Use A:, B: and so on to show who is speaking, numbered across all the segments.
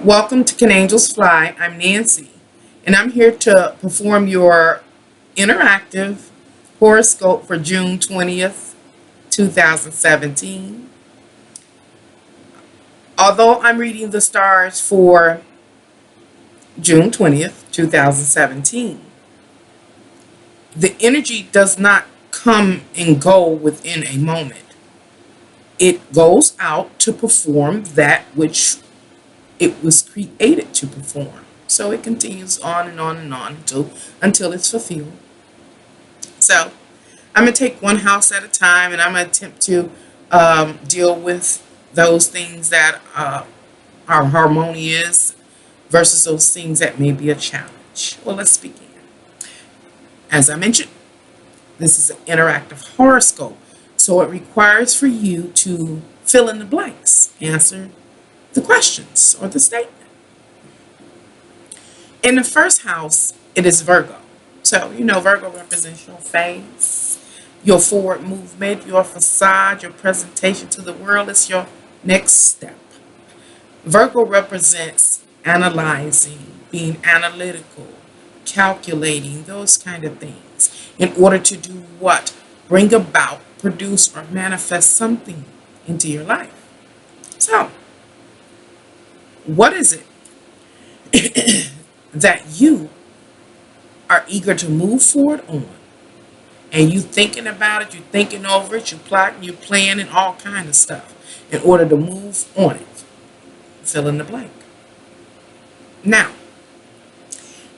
A: Welcome to Can Angels Fly? I'm Nancy, and I'm here to perform your interactive horoscope for June 20th, 2017. Although I'm reading the stars for June 20th, 2017, the energy does not come and go within a moment. It goes out to perform that which it was created to perform. So it continues on and on and on until it's fulfilled. So I'm going to take one house at a time, and I'm going to attempt to deal with those things that are harmonious versus those things that may be a challenge. Well, let's begin. As I mentioned, this is an interactive horoscope, so it requires for you to fill in the blanks, answer the questions or the statement. In the first house, it is Virgo. So, Virgo represents your face, your forward movement, your facade, your presentation to the world. It's your next step. Virgo represents analyzing, being analytical, calculating, those kind of things, in order to do what? Bring about, produce, or manifest something into your life. So, what is it that you are eager to move forward on? And you thinking about it, you thinking over it, you plotting, you planning all kind of stuff in order to move on it. Fill in the blank. Now,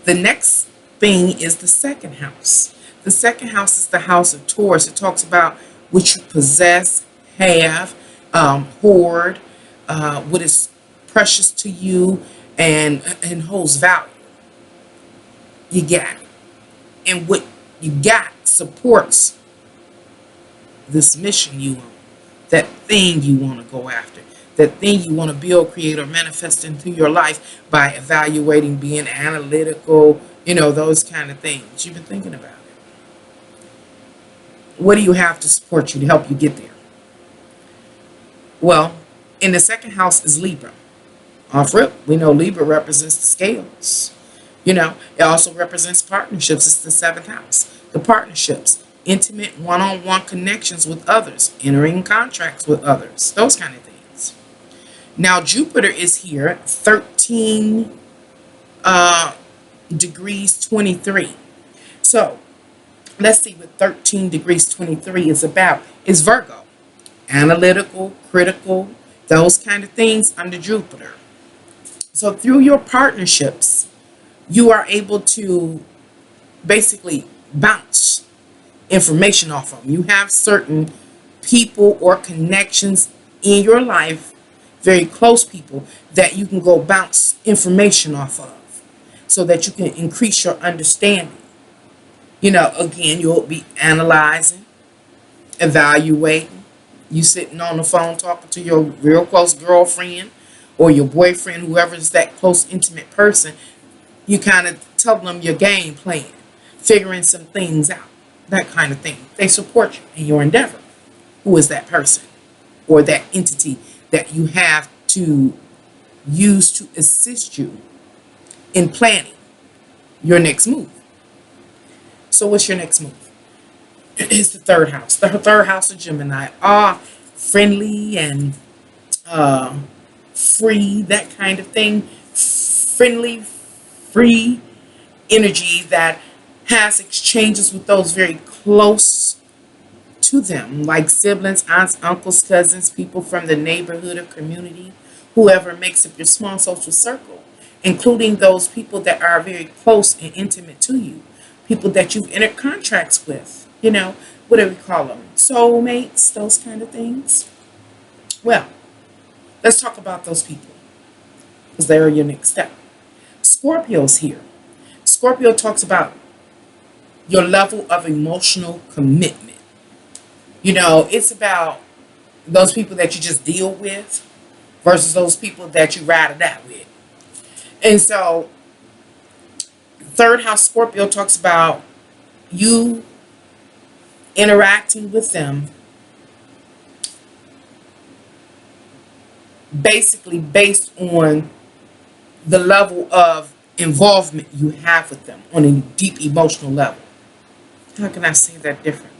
A: the next thing is the second house. The second house is the house of Taurus. It talks about what you possess, have, hoard, what is precious to you and holds value. You got it. And what you got supports this mission you want, that thing you want to go after, that thing you want to build, create, or manifest into your life by evaluating, being analytical, those kind of things. You've been thinking about it. What do you have to support you to help you get there? Well, in the second house is Libra. Off rip, we know Libra represents the scales. It also represents partnerships. It's the seventh house. The partnerships, intimate one-on-one connections with others, entering contracts with others, those kind of things. Now, Jupiter is here, 13 degrees 23. So, let's see what 13 degrees 23 is about. It's Virgo. Analytical, critical, those kind of things under Jupiter. So through your partnerships, you are able to basically bounce information off of them. You have certain people or connections in your life, very close people, that you can go bounce information off of so that you can increase your understanding. Again, you'll be analyzing, evaluating. You sitting on the phone talking to your real close girlfriend or your boyfriend, whoever is that close, intimate person, you kind of tell them your game plan, figuring some things out, that kind of thing. They support you in your endeavor. Who is that person or that entity that you have to use to assist you in planning your next move? So what's your next move? It's the third house. The third house of Gemini. Friendly and free, that kind of thing. Friendly, free energy that has exchanges with those very close to them, like siblings, aunts, uncles, cousins, people from the neighborhood or community, whoever makes up your small social circle, including those people that are very close and intimate to you, people that you've entered contracts with, what do we call them? Soulmates, those kind of things. Well, let's talk about those people, because they are your next step. Scorpio's here. Scorpio talks about your level of emotional commitment. It's about those people that you just deal with versus those people that you ride it out with. And so, third house Scorpio talks about you interacting with them basically based on the level of involvement you have with them on a deep emotional level. How can I say that differently?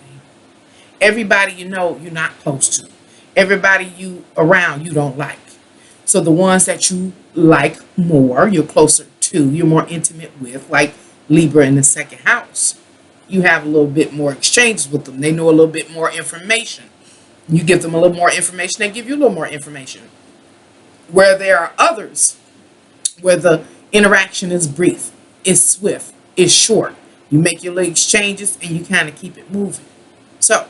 A: Everybody you know you're not close to. Everybody you around you don't like. So the ones that you like more, you're closer to, you're more intimate with, like Libra in the second house. You have a little bit more exchanges with them. They know a little bit more information. You give them a little more information, they give you a little more information. Where there are others where the interaction is brief, is swift, is short. You make your little exchanges and you kind of keep it moving. So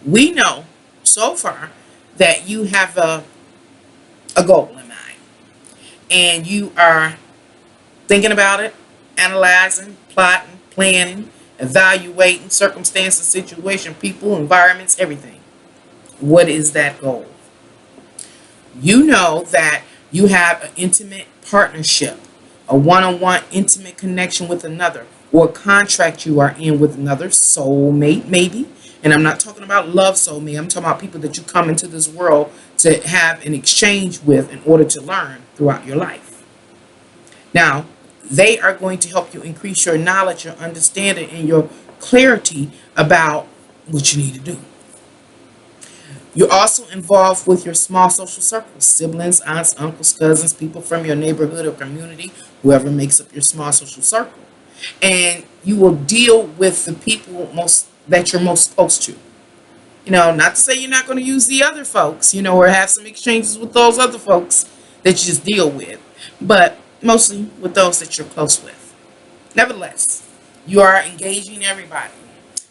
A: we know so far that you have a goal in mind and you are thinking about it, analyzing, plotting, planning, evaluating circumstances, situation, people, environments, everything. What is that goal? You know that you have an intimate partnership, a one-on-one intimate connection with another, or a contract you are in with another soulmate, maybe. And I'm not talking about love soulmate. I'm talking about people that you come into this world to have an exchange with in order to learn throughout your life. Now, they are going to help you increase your knowledge, your understanding, and your clarity about what you need to do. You're also involved with your small social circles, siblings, aunts, uncles, cousins, people from your neighborhood or community, whoever makes up your small social circle. And you will deal with the people that you're most close to. Not to say you're not going to use the other folks, or have some exchanges with those other folks that you just deal with, but mostly with those that you're close with. Nevertheless, you are engaging everybody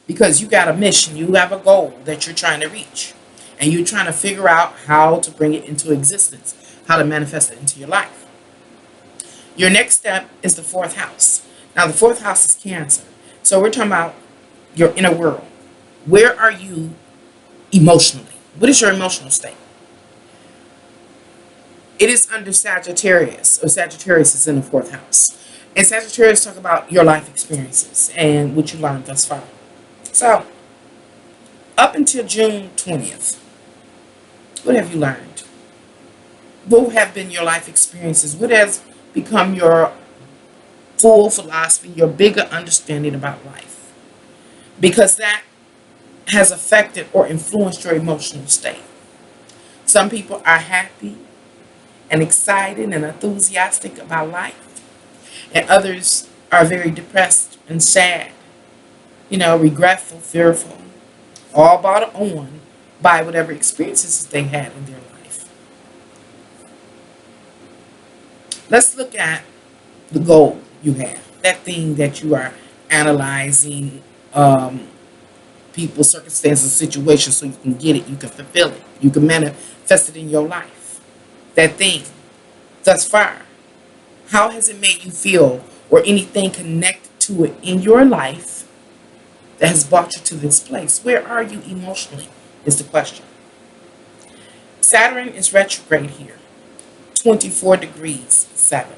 A: because you got a mission, you have a goal that you're trying to reach. And you're trying to figure out how to bring it into existence, how to manifest it into your life. Your next step is the fourth house. Now, the fourth house is Cancer. So we're talking about your inner world. Where are you emotionally? What is your emotional state? It is under Sagittarius, or Sagittarius is in the fourth house. And Sagittarius talk about your life experiences and what you learned thus far. So, up until June 20th, what have you learned? What have been your life experiences? What has become your full philosophy, your bigger understanding about life? Because that has affected or influenced your emotional state. Some people are happy and excited and enthusiastic about life, and others are very depressed and sad, regretful, fearful, all brought on by whatever experiences they had in their life. Let's look at the goal you have, that thing that you are analyzing, people, circumstances, situations, so you can get it, you can fulfill it, you can manifest it in your life. That thing, thus far, how has it made you feel, or anything connected to it in your life that has brought you to this place? Where are you emotionally is the question. Saturn is retrograde here, 24 degrees 7.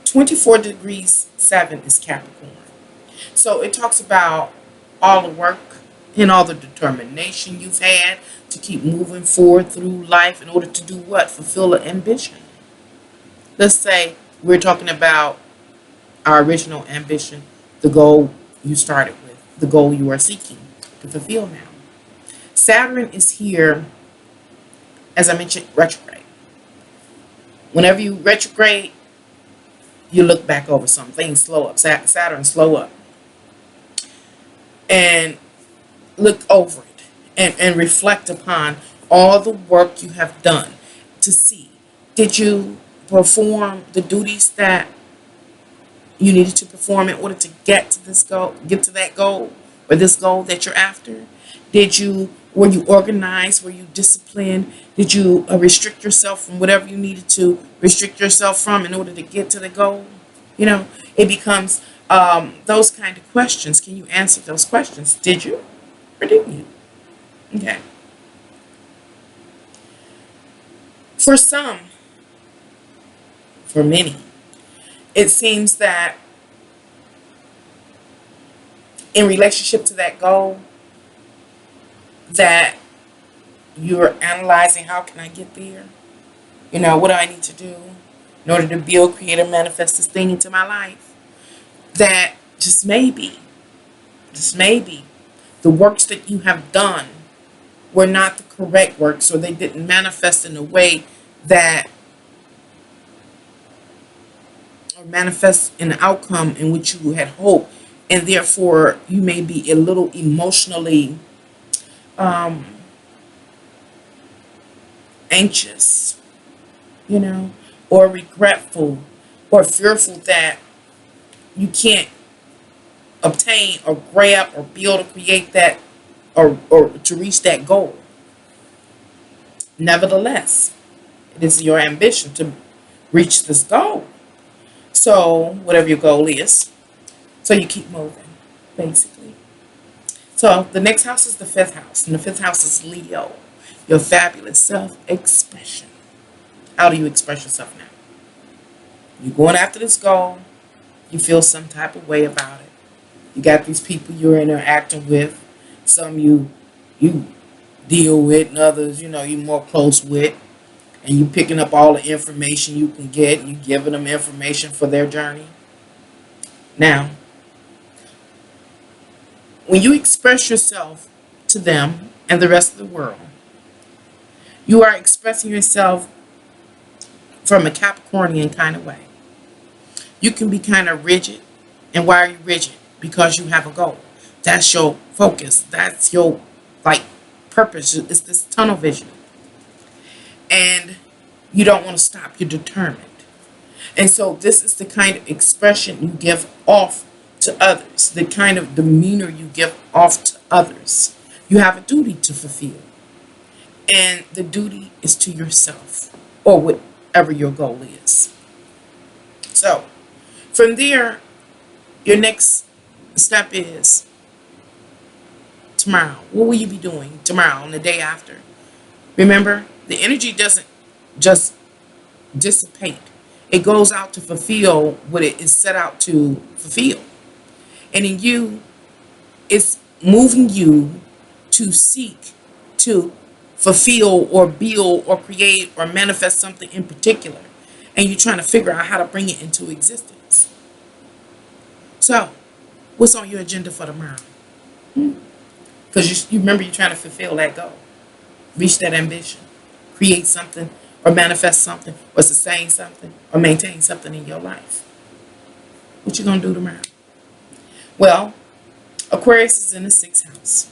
A: 24 degrees 7 is Capricorn. So it talks about all the work and all the determination you've had to keep moving forward through life in order to do what? Fulfill an ambition. Let's say we're talking about our original ambition, the goal you started with, the goal you are seeking to fulfill now. Saturn is here, as I mentioned, retrograde. Whenever you retrograde, you look back over something. Things slow up. Saturn slow up. And look over it. And reflect upon all the work you have done to see. Did you perform the duties that you needed to perform in order to get to this goal, get to that goal, or this goal that you're after? Were you organized? Were you disciplined? Did you restrict yourself from whatever you needed to restrict yourself from in order to get to the goal? It becomes those kind of questions. Can you answer those questions? Did you or didn't you? Okay. For some, for many, it seems that in relationship to that goal, that you're analyzing, how can I get there? You know, what do I need to do in order to build, create, and manifest this thing into my life? That just maybe, the works that you have done were not the correct works, or they didn't manifest in a way that, or manifest in an outcome in which you had hoped, and therefore you may be a little emotionally anxious, you know, or regretful, or fearful that you can't obtain or grab or build or create that, or to reach that goal. Nevertheless, it is your ambition to reach this goal. So, whatever your goal is, so you keep moving, basically. So, the next house is the fifth house, and the fifth house is Leo, your fabulous self expression. How do you express yourself now? You're going after this goal, you feel some type of way about it. You got these people you're interacting with, some you deal with, and others, you're more close with, and you picking up all the information you can get, and you giving them information for their journey. Now, when you express yourself to them and the rest of the world, you are expressing yourself from a Capricornian kind of way. You can be kind of rigid. And why are you rigid? Because you have a goal. That's your focus. That's your purpose. It's this tunnel vision. And you don't want to stop. You're determined. And so this is the kind of expression you give off to others. The kind of demeanor you give off to others. You have a duty to fulfill. And the duty is to yourself, or whatever your goal is. So, from there, your next step is tomorrow. What will you be doing tomorrow and the day after? Remember, the energy doesn't just dissipate. It goes out to fulfill what it is set out to fulfill. And in you, it's moving you to seek to fulfill or build or create or manifest something in particular. And you're trying to figure out how to bring it into existence. So, what's on your agenda for tomorrow? Because you remember you're trying to fulfill that goal. Reach that ambition. Create something or manifest something or sustain something or maintain something in your life. What you going to do tomorrow? Well, Aquarius is in the sixth house.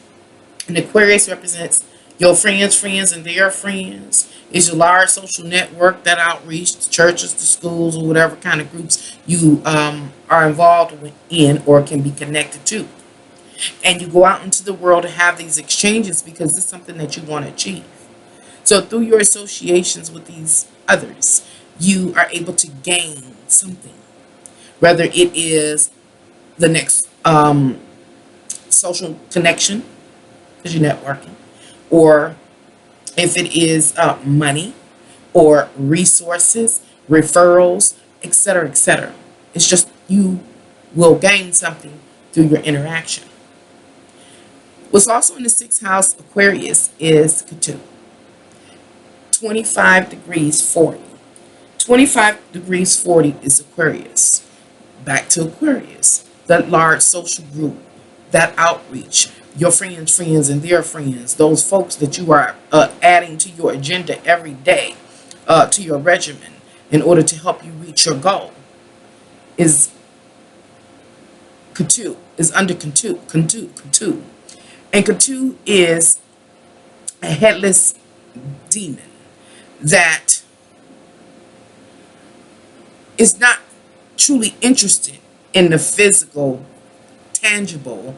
A: And Aquarius represents your friends, and their friends. It's your large social network, that outreach, the churches, the schools, or whatever kind of groups you are involved in or can be connected to. And you go out into the world to have these exchanges because it's something that you want to achieve. So through your associations with these others, you are able to gain something. Whether it is the next social connection, because you're networking, or if it is money or resources, referrals, etc., etc. It's just you will gain something through your interaction. What's also in the sixth house, Aquarius, is Ketu. 25 degrees 40. 25 degrees 40 is Aquarius. Back to Aquarius, that large social group, that outreach, your friends, and their friends, those folks that you are adding to your agenda every day, to your regimen, in order to help you reach your goal, is Ketu, is under Ketu. And Ketu is a headless demon that is not truly interested in the physical, tangible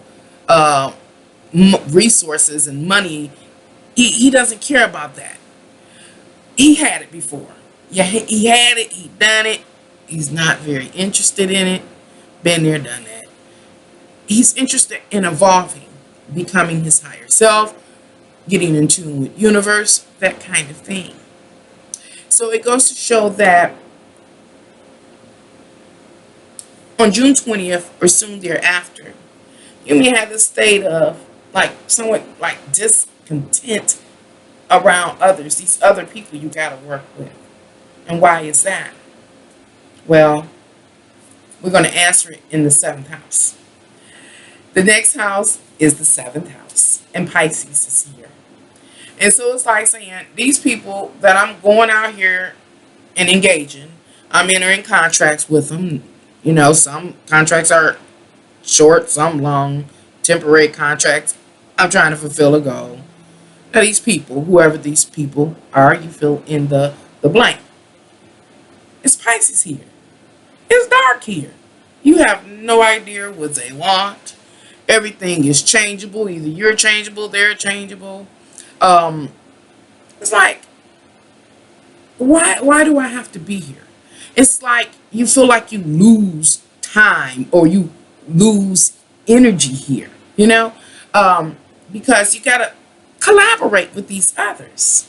A: resources and money. He doesn't care about that. He had it before. Yeah, he had it. He done it. He's not very interested in it. Been there, done that. He's interested in evolving, becoming his higher self, getting in tune with universe, that kind of thing. So it goes to show that on June 20th or soon thereafter, you may have this state of somewhat discontent around others, these other people you got to work with. And why is that? Well, we're going to answer it in the 7th house. The next house is the 7th house, and Pisces is here. And so it's like saying, these people that I'm going out here and engaging, I'm entering contracts with them. You know, some contracts are short, some long, temporary contracts. I'm trying to fulfill a goal. Now, these people, whoever these people are, you fill in the blank. It's Pisces here. It's dark here. You have no idea what they want. Everything is changeable. Either you're changeable, they're changeable. It's like, why do I have to be here? It's like you feel like you lose time or you lose energy here, you know, because you got to collaborate with these others.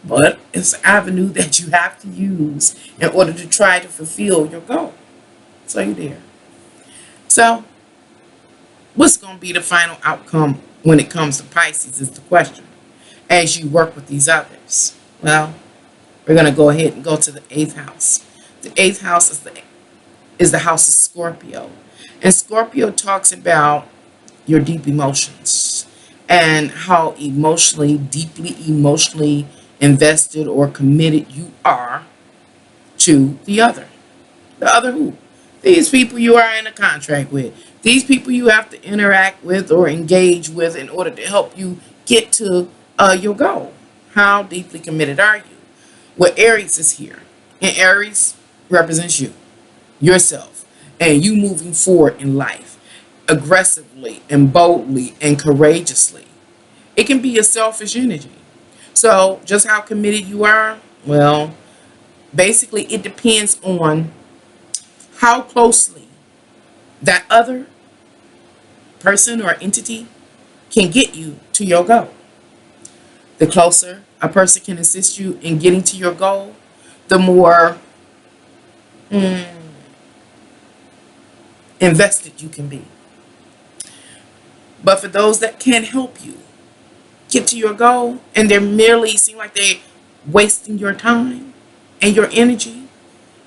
A: But it's an avenue that you have to use in order to try to fulfill your goal. So you're there. So what's going to be the final outcome when it comes to Pisces is the question. As you work with these others. Well, we're going to go ahead and go to the 8th house. The 8th house is the house of Scorpio. And Scorpio talks about your deep emotions and how deeply emotionally invested or committed you are to the other. The other who? These people you are in a contract with. These people you have to interact with or engage with in order to help you get to your goal. How deeply committed are you? Well, Aries is here. And Aries represents you, yourself, and you moving forward in life aggressively and boldly and courageously. It can be a selfish energy. So just how committed you are, well, basically it depends on how closely that other person or entity can get you to your goal. The closer a person can assist you in getting to your goal, the more invested you can be. But for those that can't help you get to your goal and they're merely seem like they're wasting your time and your energy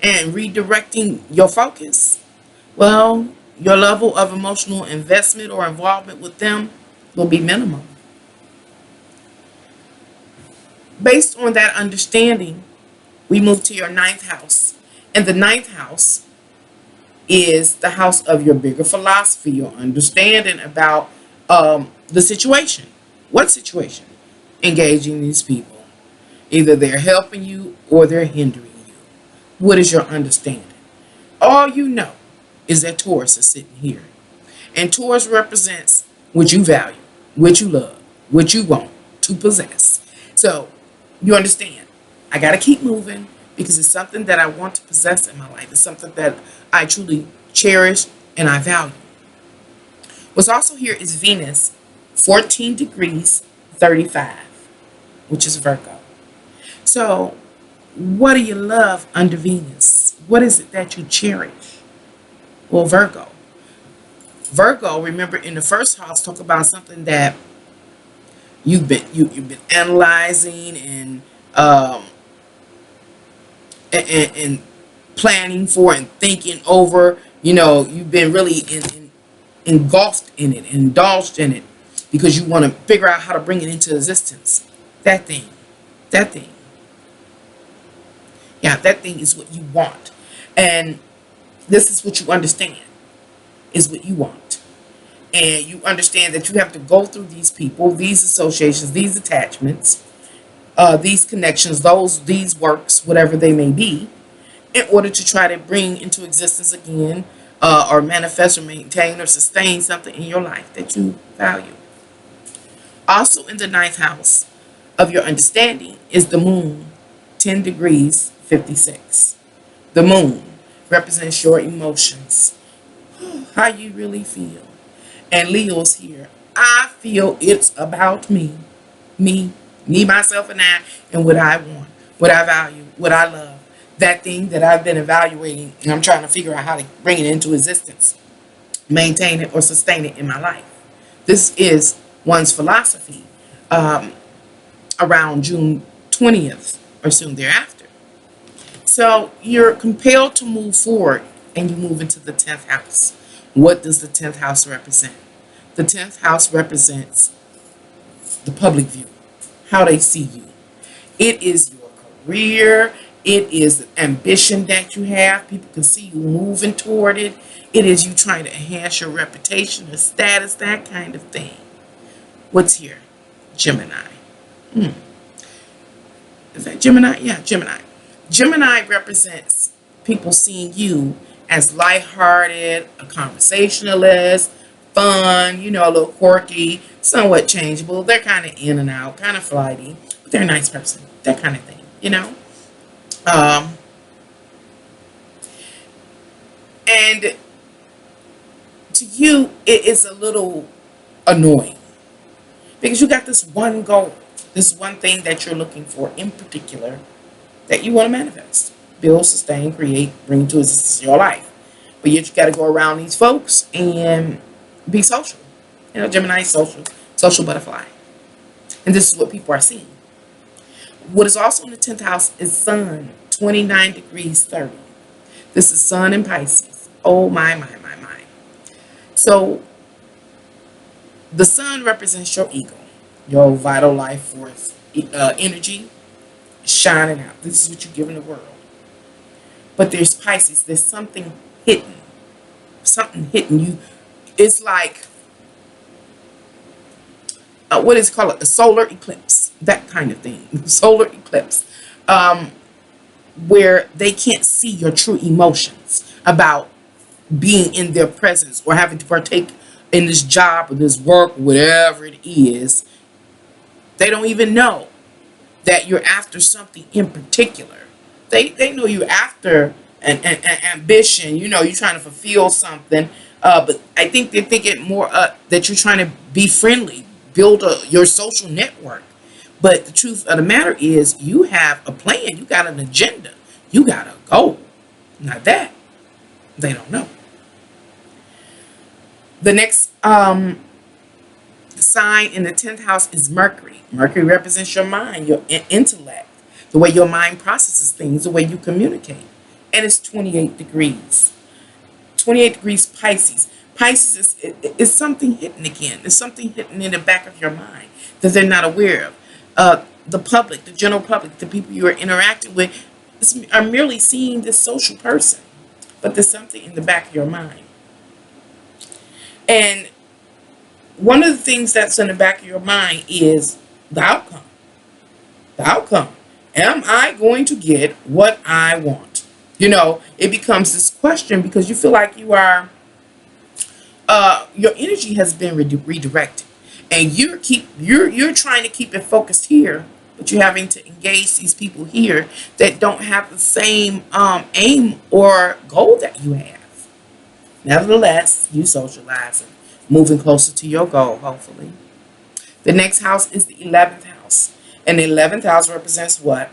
A: and redirecting your focus, well, your level of emotional investment or involvement with them will be minimal. Based on that understanding, we move to your 9th house. And the 9th house is the house of your bigger philosophy, your understanding about the situation. What situation? Engaging these people. Either they're helping you or they're hindering you. What is your understanding? All you know is that Taurus is sitting here. And Taurus represents what you value, what you love, what you want to possess. So you understand, I got to keep moving because it's something that I want to possess in my life. It's something that I truly cherish and I value. What's also here is Venus, 14 degrees 35, which is Virgo. So what do you love under Venus? What is it that you cherish? Well, Virgo. Virgo, remember in the first house, talk about something that you've been analyzing and planning for and thinking over. You know, you've been really engulfed in it, indulged in it, because you want to figure out how to bring it into existence. That thing. Yeah, that thing is what you want. And this is what you understand is what you want. And you understand that you have to go through these people, these associations, these attachments, these connections, these works, whatever they may be, in order to try to bring into existence again, or manifest or maintain or sustain something in your life that you value. Also in the 9th house of your understanding is the moon, 10 degrees 56. The moon represents your emotions, how you really feel. And Leo's here. I feel it's about me, myself, and I, and what I want, what I value, what I love. That thing that I've been evaluating, and I'm trying to figure out how to bring it into existence, maintain it, or sustain it in my life. This is one's philosophy around June 20th or soon thereafter. So you're compelled to move forward, and you move into the 10th house. What does the 10th house represent? The 10th house represents the public view, how they see you. It is your career. It is the ambition that you have. People can see you moving toward it. It is you trying to enhance your reputation, your status, that kind of thing. What's here? Gemini. Is that Gemini? Yeah, Gemini. Gemini represents people seeing you as lighthearted, a conversationalist, fun, a little quirky, somewhat changeable. They're kind of in and out, kind of flighty, but they're a nice person, that kind of thing. And to you, it is a little annoying because you got this one goal, this one thing that you're looking for in particular that you want to manifest, build, sustain, create, bring to existence your life. But yet you got to go around these folks and be social. Gemini is social butterfly. And this is what people are seeing. What is also in the 10th house is Sun, 29 degrees 30. This is Sun in Pisces. Oh, my. So the Sun represents your ego, your vital life force, energy shining out. This is what you're giving the world. But there's Pisces. There's something hidden. Something hitting you. It's like, what is it called? A solar eclipse. That kind of thing. Solar eclipse. Where they can't see your true emotions about being in their presence or having to partake in this job or this work, whatever it is. They don't even know that you're after something in particular. They know you're after an ambition. You're trying to fulfill something. But I think they think it more that you're trying to be friendly, build your social network. But the truth of the matter is you have a plan. You got an agenda. You got a goal. Not that. They don't know. The next sign in the 10th house is Mercury. Mercury represents your mind, your intellect, the way your mind processes things, the way you communicate. And it's 28 degrees. 28 degrees Pisces. Pisces is something hidden again. There's something hidden in the back of your mind that they're not aware of. The public, the general public, the people you are interacting with are merely seeing this social person. But there's something in the back of your mind. And one of the things that's in the back of your mind is the outcome. The outcome. Am I going to get what I want? It becomes this question because you feel like you are, your energy has been redirected. And you're trying to keep it focused here, but you're having to engage these people here that don't have the same aim or goal that you have. Nevertheless, you socializing, moving closer to your goal, hopefully. The next house is the 11th house. And the 11th house represents what?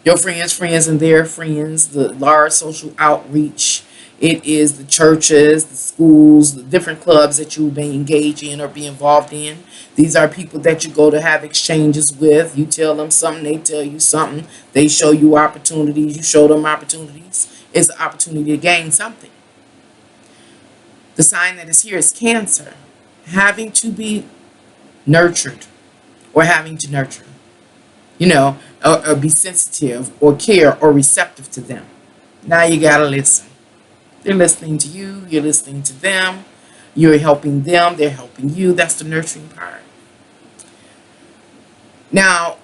A: Your friends and their friends, the large social outreach. It is the churches, the schools, the different clubs that you may engage in or be involved in. These are people that you go to have exchanges with. You tell them something, they tell you something. They show you opportunities, you show them opportunities. It's an opportunity to gain something. The sign that is here is Cancer, having to be nurtured or having to nurture, or be sensitive or care or receptive to them. Now you got to listen. They're listening to you. You're listening to them. You're helping them. They're helping you. That's the nurturing part. Now,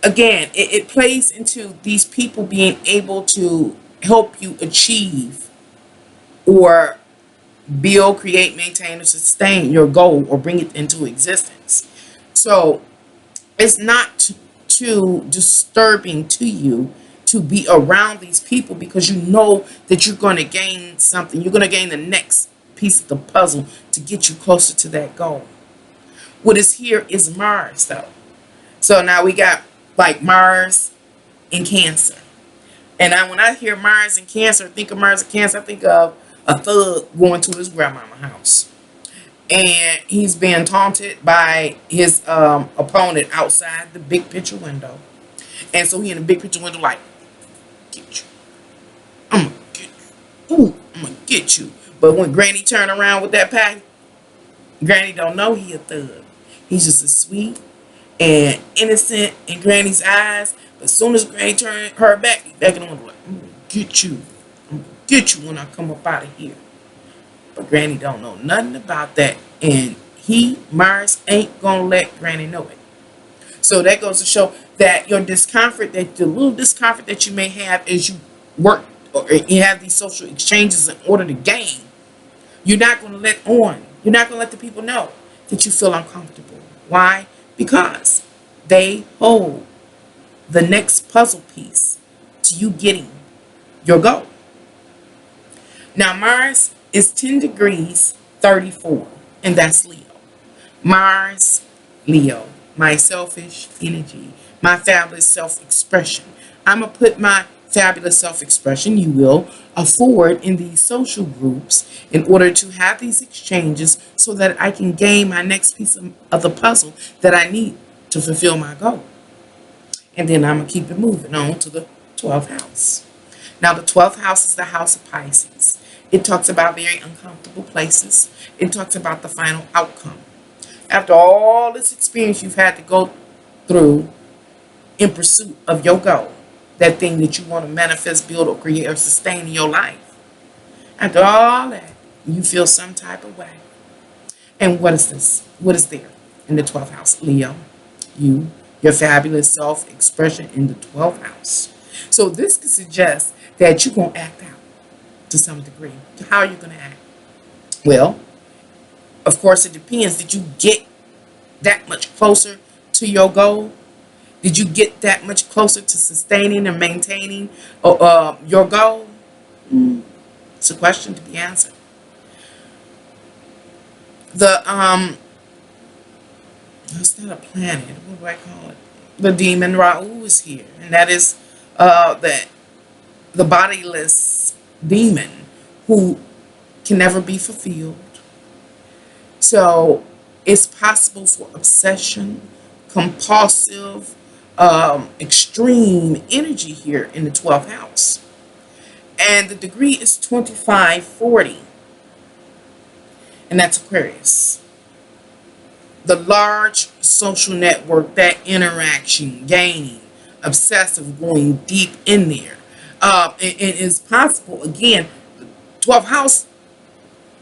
A: again, it plays into these people being able to help you achieve or build, create, maintain, or sustain your goal or bring it into existence. So it's not too disturbing to you to be around these people because you know that you're going to gain something. You're going to gain the next piece of the puzzle to get you closer to that goal. What is here is Mars, though. So now we got like Mars in Cancer. And when I hear Mars in Cancer, think of Mars in Cancer, I think of a thug going to his grandmama's house. And he's being taunted by his opponent outside the big picture window. And so he in the big picture window like, get you. I'm gonna get you. Ooh, I'm gonna get you. But when Granny turn around with that pack, Granny don't know he a thug. He's just as sweet and innocent in Granny's eyes. But as soon as Granny turn her back, he backing on like, I'm gonna get you. I'm gonna get you when I come up out of here. But Granny don't know nothing about that. And Mars, ain't gonna let Granny know it. So that goes to show that your discomfort, that the little discomfort that you may have as you work or you have these social exchanges in order to gain, you're not going to let on. You're not going to let the people know that you feel uncomfortable. Why? Because they hold the next puzzle piece to you getting your goal. Now, Mars is 10 degrees 34, and that's Leo. Mars, Leo, my selfish energy, my fabulous self-expression. I'm going to put my fabulous self-expression, you will, forward in these social groups in order to have these exchanges so that I can gain my next piece of the puzzle that I need to fulfill my goal. And then I'm going to keep it moving on to the 12th house. Now, the 12th house is the house of Pisces. It talks about very uncomfortable places. It talks about the final outcome. After all this experience you've had to go through in pursuit of your goal, that thing that you want to manifest, build, or create, or sustain in your life. After all that, you feel some type of way. And what is this? What is there in the 12th house? Leo, your fabulous self-expression in the 12th house. So this could suggest that you're going to act out to some degree. How are you going to act? Well, of course, it depends. Did you get that much closer to your goal? Did you get that much closer to sustaining and maintaining your goal? It's a question to be answered. It's not a planet. What do I call it? The demon Rahu is here, and that is the bodiless demon who can never be fulfilled. So it's possible for obsession, compulsive, extreme energy here in the 12th house. And the degree is 2540. And that's Aquarius. The large social network, that interaction, gaining, obsessive, going deep in there. It is possible, again, the 12th house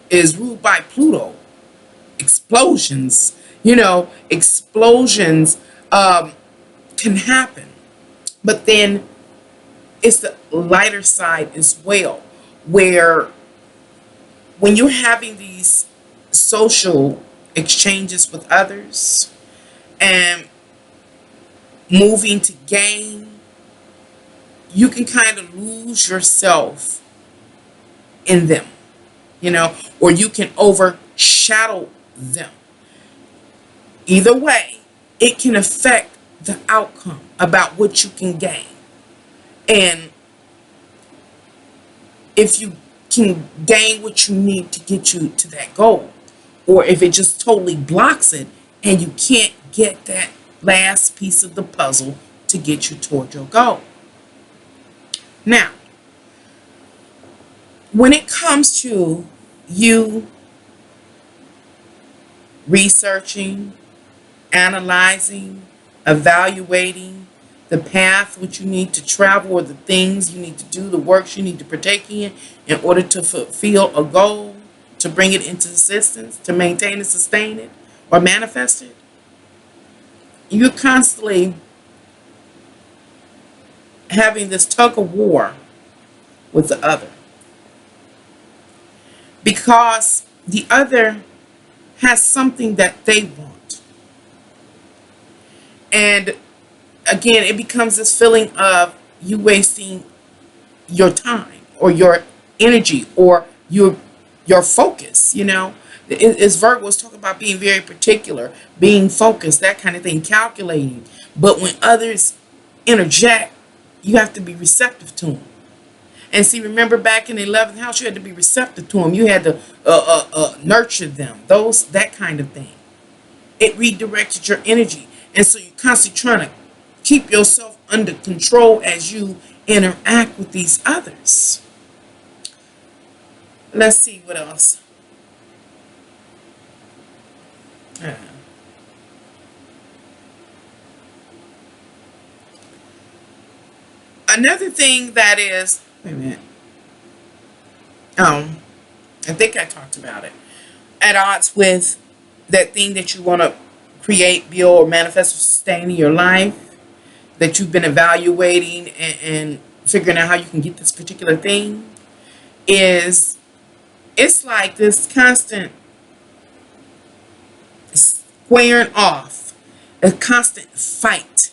A: is ruled by Pluto. Explosions, explosions can happen. But then it's the lighter side as well, where when you're having these social exchanges with others and moving to gain, you can kind of lose yourself in them, or you can overshadow them. Either way, it can affect the outcome about what you can gain. And if you can gain what you need to get you to that goal, or if it just totally blocks it and you can't get that last piece of the puzzle to get you toward your goal. Now, when it comes to you researching, analyzing, evaluating the path which you need to travel, or the things you need to do, the works you need to partake in order to fulfill a goal, to bring it into existence, to maintain and sustain it, or manifest it, you're constantly having this tug of war with the other. Because the other has something that they want. And again, it becomes this feeling of you wasting your time or your energy or your focus, As Virgo was talking about being very particular, being focused, that kind of thing, calculating. But when others interject, you have to be receptive to them. And see, remember back in the 11th house, you had to be receptive to them. You had to nurture them, that kind of thing. It redirected your energy. And so you're constantly trying to keep yourself under control as you interact with these others. Let's see what else. Another thing that is, wait a minute. I think I talked about it. At odds with that thing that you want to create, build, or manifest, or sustain in your life, that you've been evaluating and figuring out how you can get this particular thing, is it's like this constant squaring off, a constant fight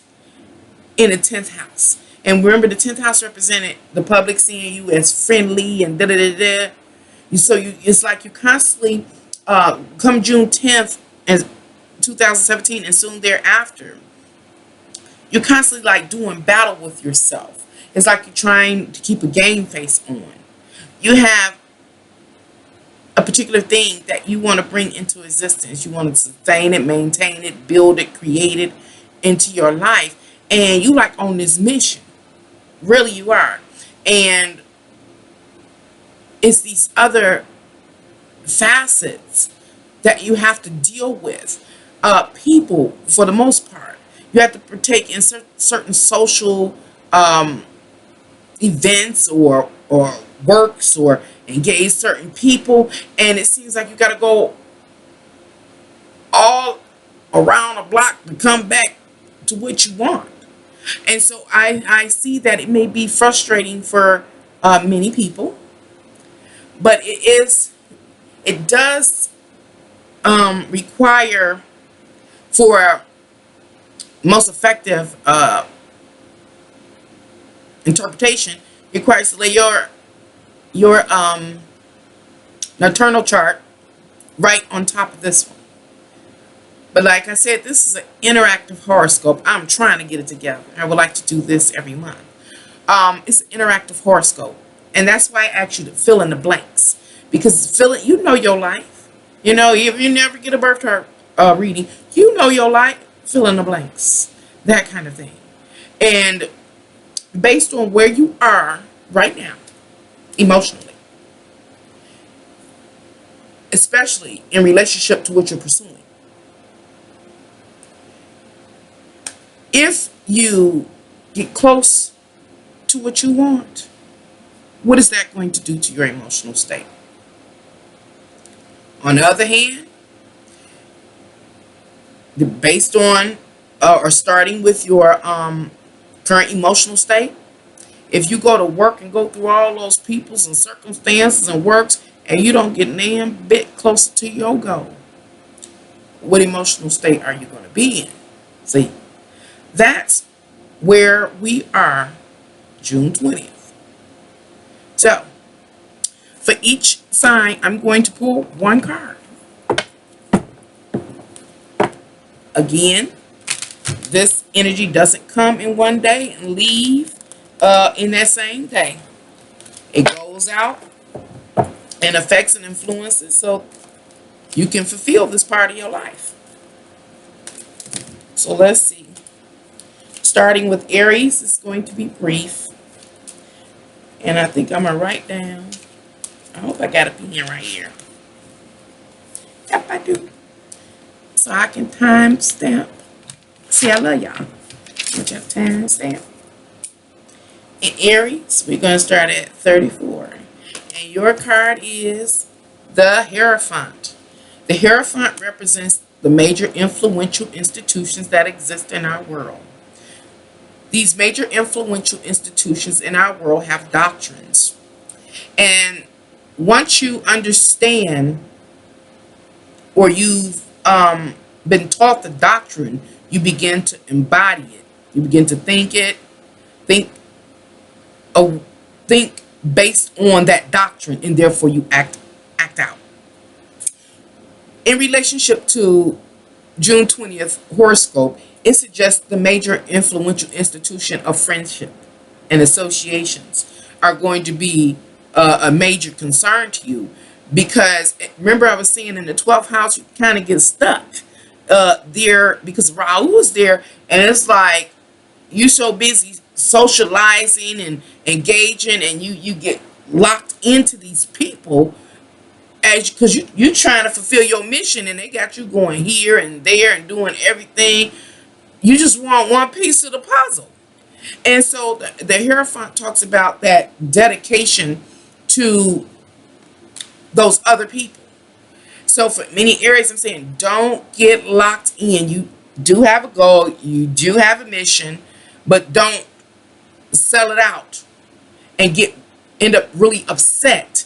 A: in the 10th house. And remember, the 10th house represented the public seeing you as friendly and da-da-da-da. So it's like you constantly, come June 10th as 2017 and soon thereafter, you're constantly like doing battle with yourself. It's like you're trying to keep a game face on. You have a particular thing that you want to bring into existence. You want to sustain it, maintain it, build it, create it into your life. And you like on this mission. Really you are. And it's these other facets that you have to deal with. People, for the most part, you have to partake in certain social events or works or engage certain people, and it seems like you got to go all around a block to come back to what you want. And so I see that it may be frustrating for many people, but it does require, for most effective interpretation, requires to lay your naternal chart right on top of this one. But like I said, this is an interactive horoscope. I'm trying to get it together. I would like to do this every month. It's an interactive horoscope, and that's why I asked you to fill in the blanks, because you know your life. You know, if you never get a birth chart reading, you know your life. Fill in the blanks, that kind of thing. And based on where you are right now, emotionally, especially in relationship to what you're pursuing, if you get close to what you want, what is that going to do to your emotional state? On the other hand, based on or starting with your current emotional state, if you go to work and go through all those peoples and circumstances and works and you don't get a bit closer to your goal, what emotional state are you going to be in? See, that's where we are June 20th. So, for each sign, I'm going to pull one card. Again, this energy doesn't come in one day and leave in that same day. It goes out and affects and influences so you can fulfill this part of your life. So let's see. Starting with Aries, it's going to be brief. And I think I'm going to write down. I hope I got a pen right here. Yep, I do. So I can time stamp. See, I love y'all. Put your time stamp. In Aries, we're going to start at 34. And your card is the Hierophant. The Hierophant represents the major influential institutions that exist in our world. These major influential institutions in our world have doctrines. And once you understand, or you've been taught the doctrine, you begin to embody it. You begin to think based on that doctrine, and therefore you act out. In relationship to June 20th horoscope, it suggests the major influential institution of friendship and associations are going to be a major concern to you, because remember I was saying in the 12th house you kind of get stuck there because Rahu is there, and it's like you so busy socializing and engaging, and you get locked into these people as because you trying to fulfill your mission, and they got you going here and there and doing everything. You just want one piece of the puzzle. And so the Hierophant talks about that dedication to those other people. So for many Aries, I'm saying don't get locked in. You do have a goal, you do have a mission, but don't sell it out and end up really upset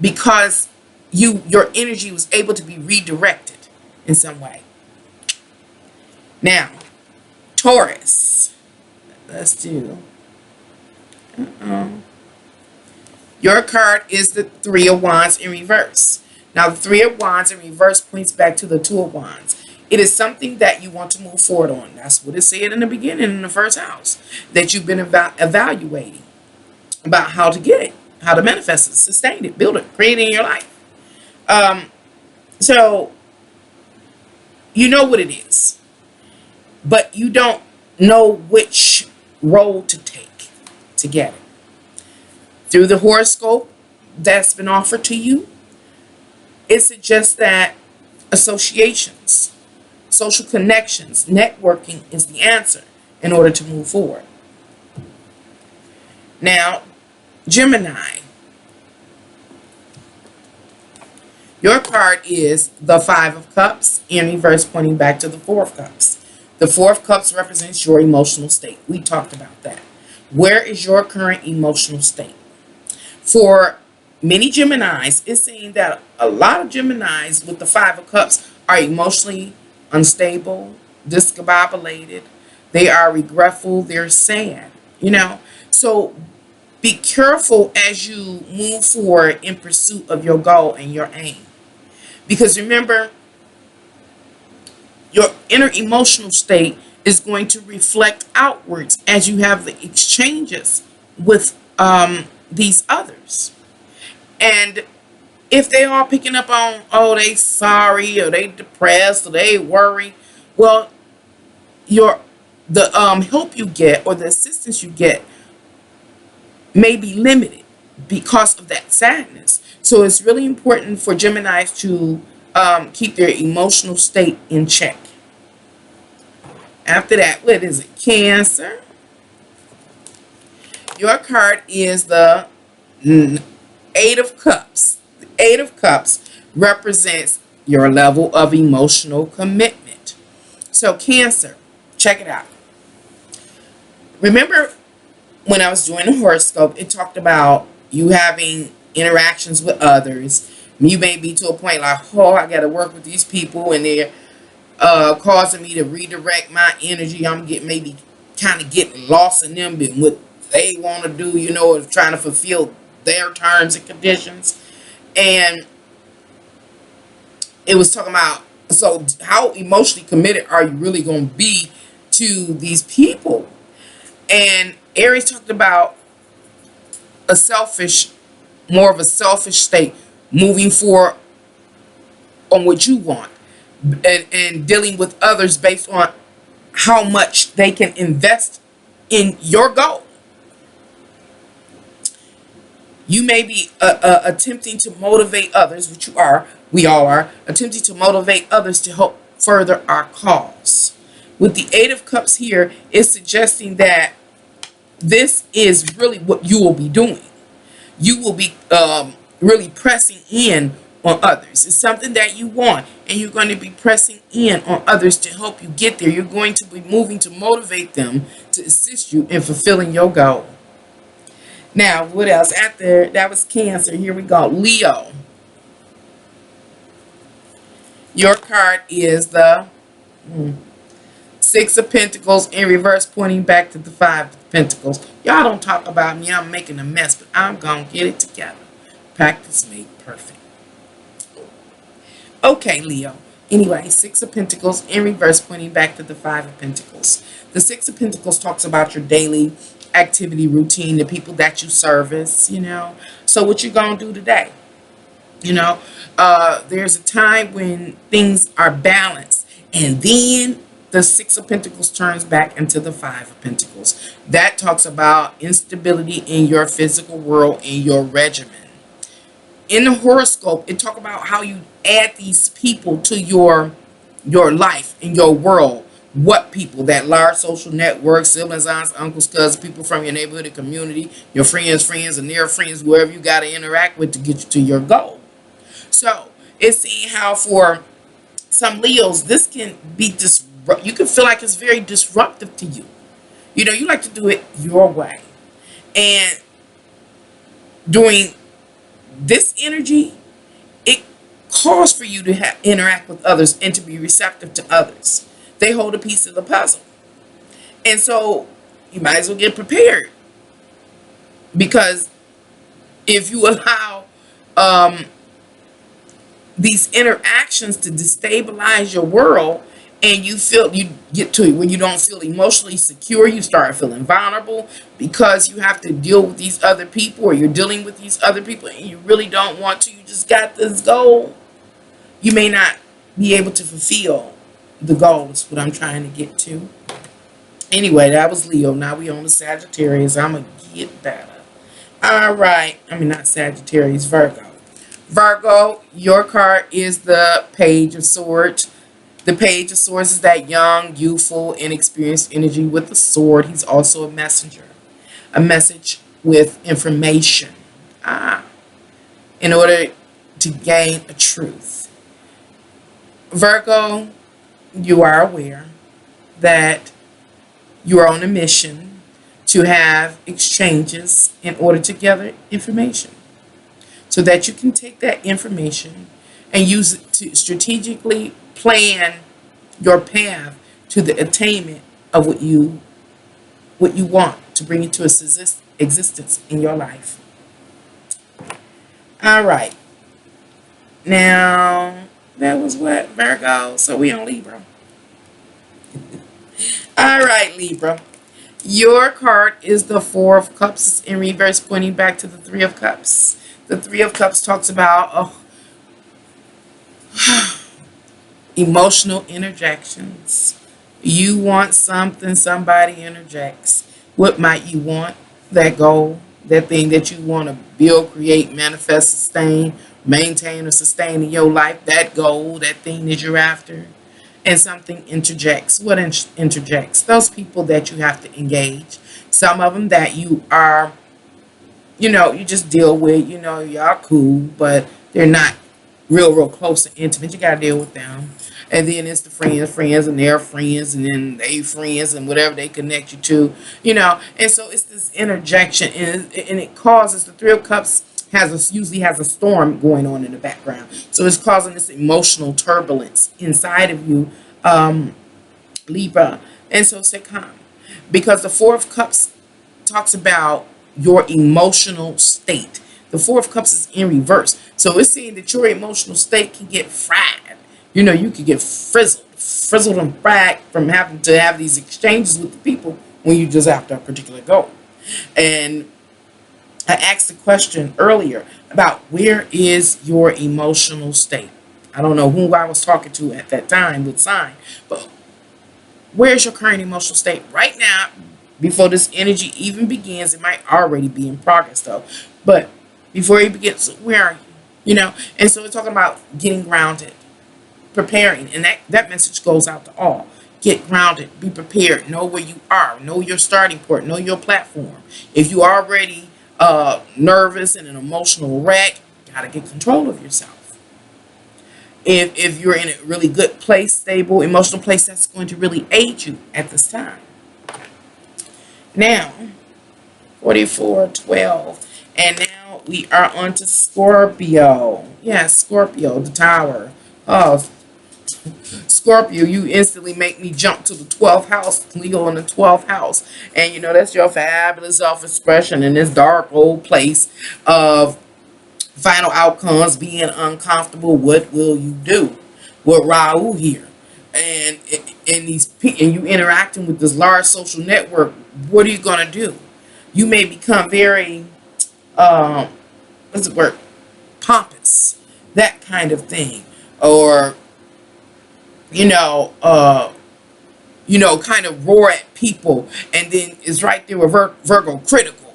A: because your energy was able to be redirected in some way. Now, Taurus. Let's do. Your card is the Three of Wands in reverse. Now, the Three of Wands in reverse points back to the Two of Wands. It is something that you want to move forward on. That's what it said in the beginning in the first house, that you've been evaluating about how to get it, how to manifest it, sustain it, build it, create it in your life. So you know what it is, but you don't know which road to take to get it. Through the horoscope that's been offered to you, it suggests that associations, social connections, networking is the answer in order to move forward. Now, Gemini. Your card is the Five of Cups in reverse, pointing back to the Four of Cups. The Four of Cups represents your emotional state. We talked about that. Where is your current emotional state? For many Geminis, it's saying that a lot of Geminis with the Five of Cups are emotionally unstable, discombobulated. They are regretful. They're sad. So be careful as you move forward in pursuit of your goal and your aim. Because remember, your inner emotional state is going to reflect outwards as you have the exchanges with these others. And if they are picking up on, oh, they sorry, or they depressed, or they worry, well, the help you get or the assistance you get may be limited because of that sadness. So it's really important for Geminis to keep their emotional state in check. After that, what is it? Cancer. Your card is the Eight of Cups. The Eight of Cups represents your level of emotional commitment. So Cancer, check it out. Remember when I was doing the horoscope, it talked about you having interactions with others. You may be to a point like, oh, I got to work with these people and they're causing me to redirect my energy. I'm maybe kind of getting lost in them and what they want to do, is trying to fulfill their terms and conditions. And it was talking about, so how emotionally committed are you really going to be to these people? And Aries talked about more of a selfish state, moving forward on what you want and dealing with others based on how much they can invest in your goal. You may be attempting to motivate others, which we all are, attempting to motivate others to help further our cause. With the Eight of Cups here, it's suggesting that this is really what you will be doing. You will be really pressing in on others. It's something that you want, and you're going to be pressing in on others to help you get there. You're going to be moving to motivate them to assist you in fulfilling your goal. Now, what else? After that was Cancer. Here we go. Leo. Your card is the Six of Pentacles in reverse, pointing back to the Five of Pentacles. Y'all don't talk about me. I'm making a mess, but I'm going to get it together. Practice made perfect. Okay, Leo. Anyway, Six of Pentacles in reverse, pointing back to the Five of Pentacles. The Six of Pentacles talks about your daily activity routine, the people that you service, So what you going to do today? There's a time when things are balanced, and then the Six of Pentacles turns back into the Five of Pentacles. That talks about instability in your physical world, in your regimen. In the horoscope, it talks about how you add these people to your life, in your world. What people? That large social network, siblings, aunts, uncles, cousins, people from your neighborhood and community, your friends, and near friends, whoever you got to interact with to get you to your goal. So it's seeing how for some Leos, this can be you can feel like it's very disruptive to you. You know, you like to do it your way. And during this energy, it calls for you to interact with others and to be receptive to others. They hold a piece of the puzzle. And so you might as well get prepared. Because if you allow these interactions to destabilize your world, and you get to when you don't feel emotionally secure, you start feeling vulnerable because you have to deal with these other people, or you're dealing with these other people and you really don't want to, you just got this goal, you may not be able to fulfill the goal. Is what I'm trying to get to. Anyway, that was Leo. Now we on the Sagittarius. I'm gonna get better. All right, I mean, not Sagittarius, Virgo. Virgo, your card is the Page of Swords. The Page of Swords is that young, youthful, inexperienced energy with a sword. He's also a messenger. A message with information. In order to gain a truth. Virgo, you are aware that you are on a mission to have exchanges in order to gather information, so that you can take that information and use it to strategically plan your path to the attainment of what you want to bring into existence in your life. All right. Now, that was what? Virgo. So we on Libra. All right, Libra. Your card is the Four of Cups in reverse, pointing back to the Three of Cups. The Three of Cups talks about emotional interjections. You want something, somebody interjects. What might you want? That goal, that thing that you want to build, create, manifest, sustain, maintain, or sustain in your life. That goal, that thing that you're after. And something interjects. What interjects? Those people that you have to engage. Some of them that you are, you just deal with, y'all cool, but they're not real close and intimate. You got to deal with them. And then it's the friends and their friends and then they friends and whatever they connect you to, And so it's this interjection, and it causes the Three of Cups usually has a storm going on in the background. So it's causing this emotional turbulence inside of you, Libra. And so stay calm. Because the Four of Cups talks about your emotional state. The Four of Cups is in reverse. So it's saying that your emotional state can get fried. You could get frizzled and fried from having to have these exchanges with the people when you just after a particular goal. And I asked a question earlier about where is your emotional state. I don't know who I was talking to at that time with sign, but where's your current emotional state right now? Before this energy even begins, it might already be in progress though. But before it begins, where are you? And so we're talking about getting grounded, preparing, and that message goes out to all. Get grounded, be prepared, know where you are, know your starting point, know your platform. If you are already nervous and an emotional wreck, gotta get control of yourself. If you're in a really good place, stable, emotional place, that's going to really aid you at this time. Now, 44:12, and now we are on to Scorpio. Yeah, Scorpio, the Tower. Oh, Scorpio, you instantly make me jump to the 12th house, Leo in the 12th house. And that's your fabulous self-expression in this dark old place of final outcomes, being uncomfortable. What will you do with Raul here? And you interacting with this large social network, what are you going to do? You may become very, what's the word? Pompous, that kind of thing. Or you know, kind of roar at people, and then it's right there with Virgo critical.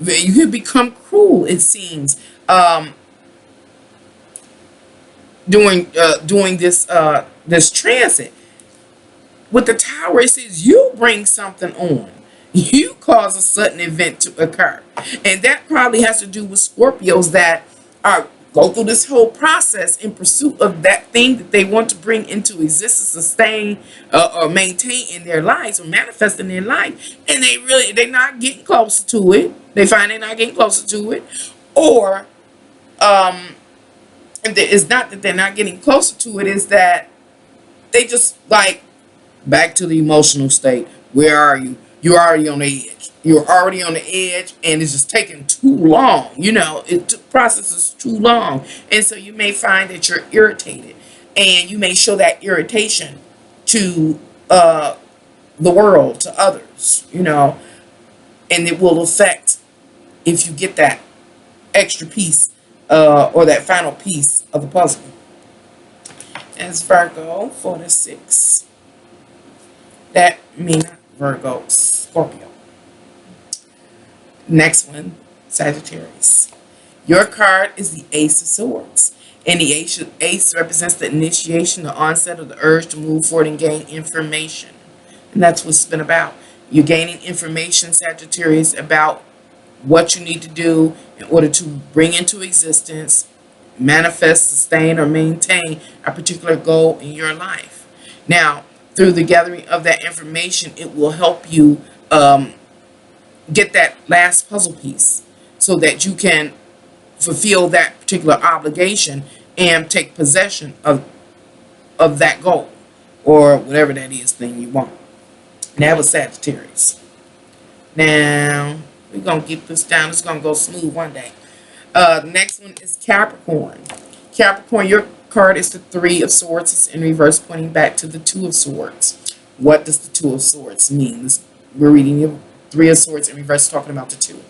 A: You can become cruel, it seems, during this transit. With the Tower, it says you bring something on. You cause a sudden event to occur. And that probably has to do with Scorpios that are go through this whole process in pursuit of that thing that they want to bring into existence, sustain, or maintain in their lives, or manifest in their life. And they're not getting closer to it. They find they're not getting closer to it. Or it's not that they're not getting closer to it, is that they just like back to the emotional state. Where are you? You're already on the edge. You're already on the edge, and it's just taking too long. You know, process is too long, and so you may find that you're irritated, and you may show that irritation to the world, to others. You know, and it will affect if you get that extra piece or that final piece of the puzzle. As Virgo 4 to 6. That means Virgo, Scorpio. Next one, Sagittarius. Your card is the Ace of Swords. And the Ace represents the initiation, the onset of the urge to move forward and gain information. And that's what it's been about. You're gaining information, Sagittarius, about what you need to do in order to bring into existence, manifest, sustain, or maintain a particular goal in your life. Now, through the gathering of that information, it will help you get that last puzzle piece so that you can fulfill that particular obligation and take possession of that goal or whatever that is thing you want. And that was Sagittarius. Now, we're going to get this down. It's going to go smooth one day. The next one is Capricorn. Capricorn, your card is the 3 of Swords. It's in reverse, pointing back to the 2 of Swords. What does the 2 of Swords mean? We're reading the 3 of Swords in reverse, talking about the 2.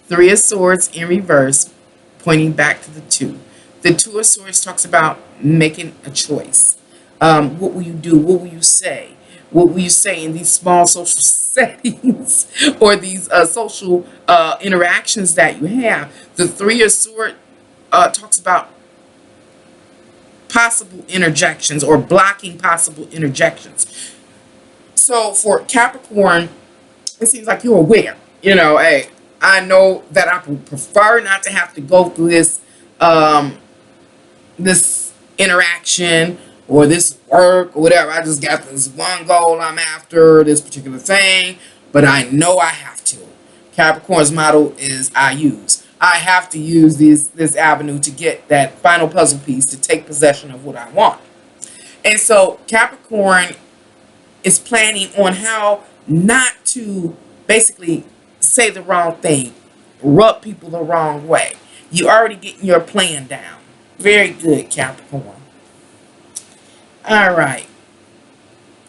A: 3 of Swords in reverse, pointing back to the 2. The 2 of Swords talks about making a choice. What will you do? What will you say? What will you say in these small social settings or these social interactions that you have? The 3 of Swords talks about possible interjections or blocking possible interjections. So for Capricorn, it seems like you're aware. You know, hey, I know that I would prefer not to have to go through this this interaction or this work or whatever. I just got this one goal I'm after, this particular thing, but I know I have to. Capricorn's motto is I have to use this avenue to get that final puzzle piece to take possession of what I want. And so Capricorn is planning on how not to basically say the wrong thing, rub people the wrong way. You already getting your plan down. Very good, Capricorn. All right.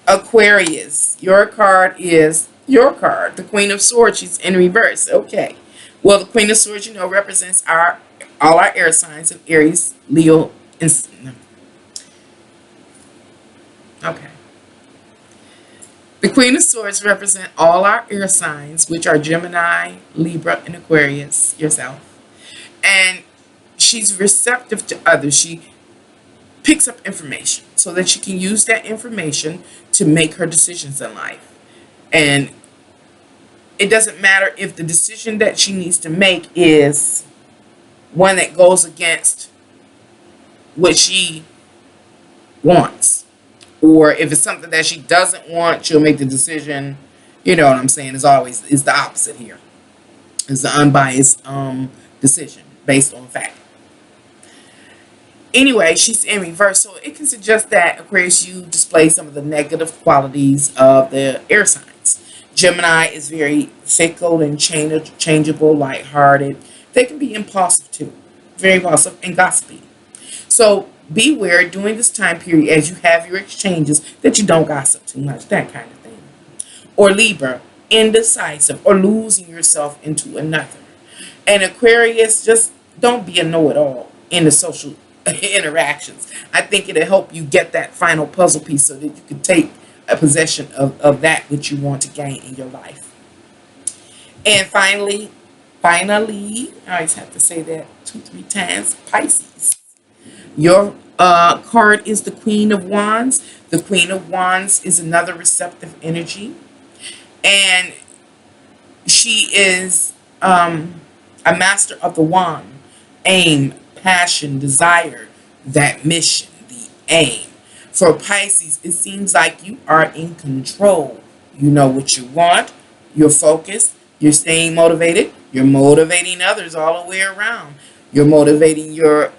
A: Aquarius, your card is your card, the Queen of Swords. She's in reverse. Okay. Well, the Queen of Swords, you know, represents all our air signs of Aries, Leo, and... Okay. The Queen of Swords represent all our air signs, which are Gemini, Libra, and Aquarius, yourself. And she's receptive to others. She picks up information so that she can use that information to make her decisions in life. And it doesn't matter if the decision that she needs to make is one that goes against what she wants. Or if it's something that she doesn't want, she'll make the decision. You know what I'm saying? It's the opposite here. It's the unbiased decision based on fact. Anyway, she's in reverse, so it can suggest that Aquarius, you display some of the negative qualities of the air signs. Gemini is very fickle and changeable, lighthearted. They can be impulsive too, very impulsive and gossipy. So beware during this time period as you have your exchanges that you don't gossip too much, that kind of thing. Or Libra, indecisive or losing yourself into another. And Aquarius, just don't be a know-it-all in the social interactions. I think it'll help you get that final puzzle piece so that you can take a possession of that which you want to gain in your life. And finally, I always have to say that 2-3 times, Pisces. Your card is the Queen of Wands. The Queen of Wands is another receptive energy. And she is a master of the wand. Aim, passion, desire, that mission, the aim. For Pisces, it seems like you are in control. You know what you want. You're focused. You're staying motivated. You're motivating others all the way around. You're motivating your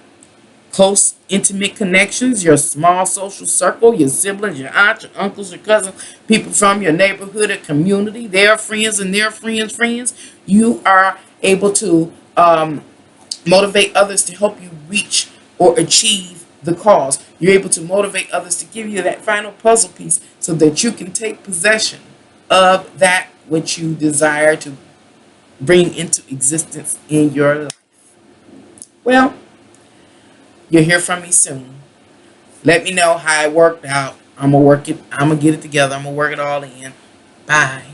A: close, intimate connections, your small social circle, your siblings, your aunts, your uncles, your cousins, people from your neighborhood or community, their friends and their friends. You are able to motivate others to help you reach or achieve the cause. You're able to motivate others to give you that final puzzle piece so that you can take possession of that which you desire to bring into existence in your life. Well, you'll hear from me soon. Let me know how it worked out. I'm gonna work it. I'm gonna get it together. I'm gonna work it all in. Bye.